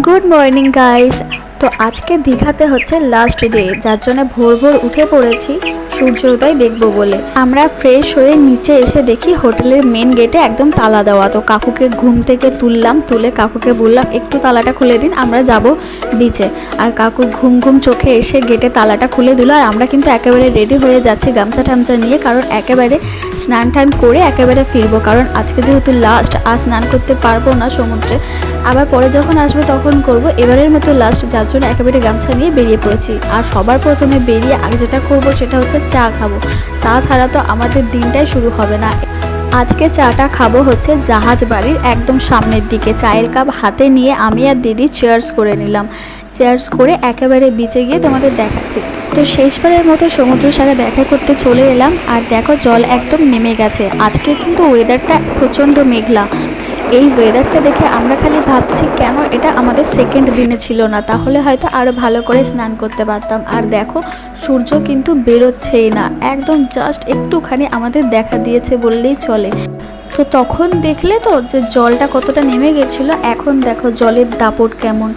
Good morning guys. তো আজকে দীঘাতে হচ্ছে লাস্ট ডে, যার জন্য ভোর ভোর উঠে পড়েছি সূর্যোদয় দেখবো বলে। আমরা ফ্রেশ হয়ে নিচে এসে দেখি হোটেলের মেন গেটে একদম তালা দেওয়া। তো কাকুকে ঘুম থেকে তুললাম, তুলে কাকুকে বললাম একটু তালাটা খুলে দিন, আমরা যাব বিচে। আর কাকু ঘুম ঘুম চোখে এসে গেটে তালাটা খুলে দিল। আর আমরা কিন্তু একেবারে রেডি হয়ে যাচ্ছি গামছা টামছা নিয়ে, কারণ একেবারে স্নান টান করে একেবারে ফিরবো। কারণ আজকে যেহেতু লাস্ট, আর স্নান করতে পারবো না সমুদ্রে, আবার পরে যখন আসবো তখন করব। এবারের মতো লাস্ট, যার জন্য একেবারে গামছা নিয়ে বেরিয়ে পড়েছি। আর সবার প্রথমে বেরিয়ে আগে যেটা করবো সেটা হচ্ছে চা খাবো। চা ছাড়া তো আমাদের দিনটাই শুরু হবে না। আজকে চাটা খাবো হচ্ছে জাহাজ বাড়ির একদম সামনের দিকে। চায়ের কাপ হাতে নিয়ে আমি আর দিদি চেয়ার্স করে নিলাম। চেয়ার্স করে একেবারে বিচে গিয়ে তোমাদের দেখাচ্ছি। তো শেষবারের মতো সমুদ্রের সাথে দেখা করতে চলে এলাম। আর দেখো জল একদম নেমে গেছে। আজকে কিন্তু ওয়েদারটা প্রচণ্ড মেঘলা। এই ওয়েদারটা দেখে আমরা খালি ভাবছি কেন এটা আমাদের সেকেন্ড দিনে ছিল না, তাহলে হয়তো আরও ভালো করে স্নান করতে পারতাম। আর দেখো সূর্য কিন্তু বেরোচ্ছেই না, একদম জাস্ট একটুখানি আমাদের দেখা দিয়েছে বললেই চলে। তো তখন দেখলে তো যে জলটা কতটা নেমে গেছিলো, এখন দেখো জলের দাপট কেমন।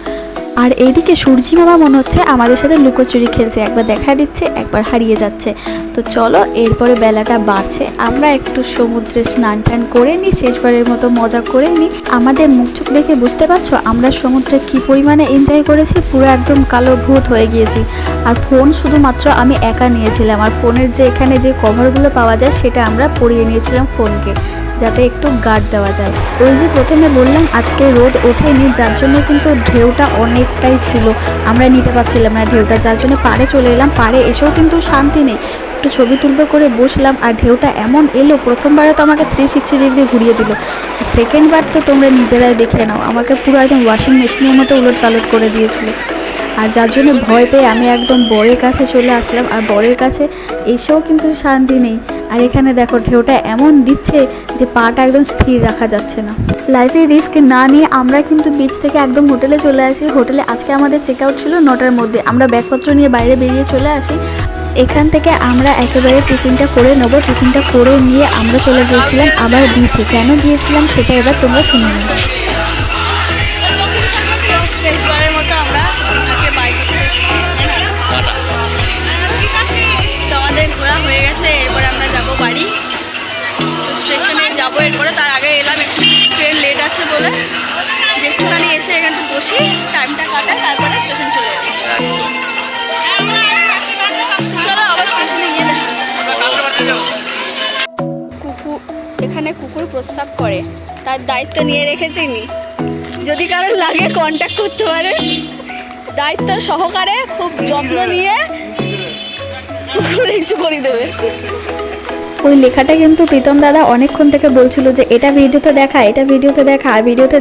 আর এইদিকে সূর্যি মামা মনে হচ্ছে আমাদের সাথে লুকোচুরি খেলছে, একবার দেখা দিচ্ছে একবার হারিয়ে যাচ্ছে। তো চলো এরপরে বেলাটা বাড়ছে, আমরা একটু সমুদ্রে স্নান টান করে নিই, শেষবারের মতো মজা করে নিই। আমাদের মুখ চোখ দেখে বুঝতে পারছো আমরা সমুদ্রে কি পরিমাণে এনজয় করেছি, পুরো একদম কালো ভূত হয়ে গিয়েছি। আর ফোন শুধুমাত্র আমি একা নিয়েছিলাম, আর ফোনের যে এখানে যে কভারগুলো পাওয়া যায় সেটা আমরা পরিয়ে নিয়েছিলাম ফোনকে, যাতে একটু গার্ড দেওয়া যায়। ওই যে প্রথমে বললাম আজকে রোদ ওঠেনি, যার জন্য কিন্তু ঢেউটা অনেকটাই ছিল, আমরা নিতে পারছিলাম না ঢেউটা, যার জন্য পাড়ে চলে এলাম। পাড়ে এসেও কিন্তু শান্তি নেই, একটু ছবি তুলবো করে বসলাম। আর ঢেউটা এমন এলো, প্রথমবারে তো আমাকে 360 ডিগ্রি ঘুরিয়ে দিল, সেকেন্ডবার তো তোমরা নিজেরাই দেখে নাও, আমাকে পুরো একদম ওয়াশিং মেশিনের মতো উলট পালট করে দিয়েছিল। আর যার জন্য ভয় পেয়ে আমি একদম বরের কাছে চলে আসলাম। আর বরের কাছে এসেও কিন্তু শান্তি নেই। আর এখানে দেখো ঢেউটা এমন দিচ্ছে যে পাটা একদম স্থির রাখা যাচ্ছে না। লাইফে রিস্ক না নিয়ে আমরা কিন্তু বিচ থেকে একদম হোটেলে চলে আসি। হোটেলে আজকে আমাদের চেক আউট ছিল 9টার মধ্যে। আমরা ব্যাগপত্র নিয়ে বাইরে বেরিয়ে চলে আসি। এখান থেকে আমরা একেবারে টিফিনটা করে নেবো। টিফিনটা করে নিয়ে আমরা চলে গিয়েছিলাম আবার বিচে। কেন গিয়েছিলাম সেটা এবার তোমরা শুনে নেবে। শেষবারের মতো আমরা আমাদের ঘোরা হয়ে গেছে, এরপরে আমরা যাবো বাড়ি। স্টেশনে যাবো, এরপরে তার আগে এলাম একটু, ট্রেন লেট আছে বলে একটুখানি এসে এখানটা বসি, টাইমটা কাটাই, তারপরে স্টেশন চলে যাবো। চলো আবার স্টেশনে গিয়ে এখানে কুকুর প্রস্রাব করে, তার দায়িত্ব নিয়ে রেখেছি নি, যদি কারোর লাগে কন্ট্যাক্ট করতে পারে। দায়িত্ব সহকারে খুব যত্ন নিয়ে কিছু করে দেবে। ওই লেখাটা কিন্তু প্রীতম দাদা অনেকক্ষণ থেকে বলছিল যে এটা ভিডিওতে দেখা, এটা ভিডিওতে দেখা। আর ভিডিওতে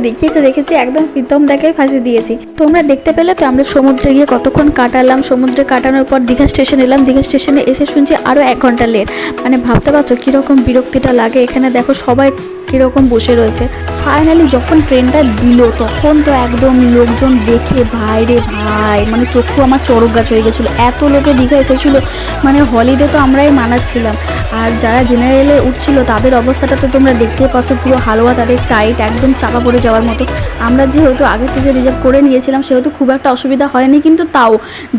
দেখেছি একদম প্রীতম দাকে ফাঁসি দিয়েছি। তোমরা দেখতে পেলে তো আমরা সমুদ্রে গিয়ে কতক্ষণ কাটালাম। সমুদ্রে কাটানোর পর দীঘা স্টেশন এলাম। দীঘা স্টেশনে এসে শুনছি আরও 1 ঘন্টা লেট। মানে ভাবতে পারছো কীরকম বিরক্তিটা লাগে। এখানে দেখো সবাই কীরকম বসে রয়েছে। ফাইনালি যখন ট্রেনটা দিল তখন তো একদম লোকজন দেখে ভাই রে ভাই, মানে চক্ষু আমার চড়ক গাছ হয়ে গেছিলো, এত লোকে দীঘা এসেছিলো। মানে হলিডে তো আমরাই মানাচ্ছিলাম। আর যারা জেনারেলে উঠছিল তাদের অবস্থাটা তো তোমরা দেখতে পাচ্ছ, পুরো হালুয়া তাদের টাইট, একদম চাপা পড়ে যাওয়ার মতো। আমরা যেহেতু আগে থেকে রিজার্ভ করে নিয়েছিলাম সেহেতু খুব একটা অসুবিধা হয়নি, কিন্তু তাও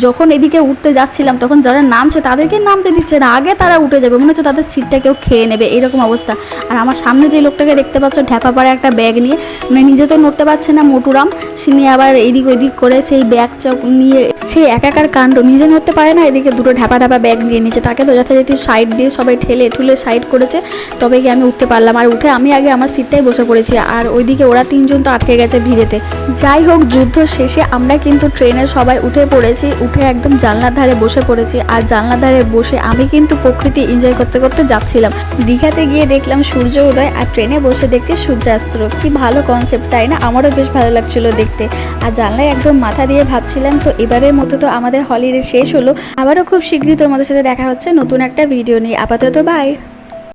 যখন এদিকে উঠতে যাচ্ছিলাম তখন যারা নামছে তাদেরকে নামতে দিচ্ছে না, আগে তারা উঠে যাবে, মনে হচ্ছে তাদের সিটটা কেউ খেয়ে নেবে, এরকম অবস্থা। আর আমার সামনে যে লোকটাকে দেখতে পাচ্ছ ঢ্যাপা পাড়ে একটা ব্যাগ নিয়ে, মানে নিজে তো নড়তে পারছে না মোটুরাম, সে নিয়ে আবার এদিক ওইদিক করে সেই ব্যাগ নিয়ে সেই একাকার কাণ্ড, নিজে নড়তে পারে না, এদিকে দুটো ঢাপা ব্যাগ নিয়ে নিচ্ছে। তাকে তো যথারীতি সাইড দিয়ে সবাই ঠেলে ঠুলে সাইড করেছে, তবে কি আমি উঠতে পারলাম। আর উঠে আমি আগে আমার সিটটাই বসে পড়েছি, আর ওইদিকে ওরা 3 জন তো আটকে গেছে ভিড়েতে। যাই হোক, যুদ্ধ শেষে আমরা কিন্তু ট্রেনে সবাই উঠে পড়েছি। উঠে একদম জানলার ধারে বসে পড়েছি। আর জানলার ধারে বসে আমি কিন্তু প্রকৃতি এনজয় করতে করতে যাচ্ছিলাম। দীঘাতে গিয়ে দেখলাম সূর্য উদয়, আর ট্রেনে বসে দেখছি সূর্যাস্ত। কি ভালো কনসেপ্ট, তাই না? আমারও বেশ ভালো লাগছিল দেখতে। আর জানলায় একদম মাথা দিয়ে ভাবছিলাম। তো এবারের মতো তো আমাদের হলিডে শেষ হলো। আবারও খুব শীঘ্রই তোমাদের সাথে দেখা হচ্ছে নতুন একটা ভিডিও নিয়ে। আপাতত বাই।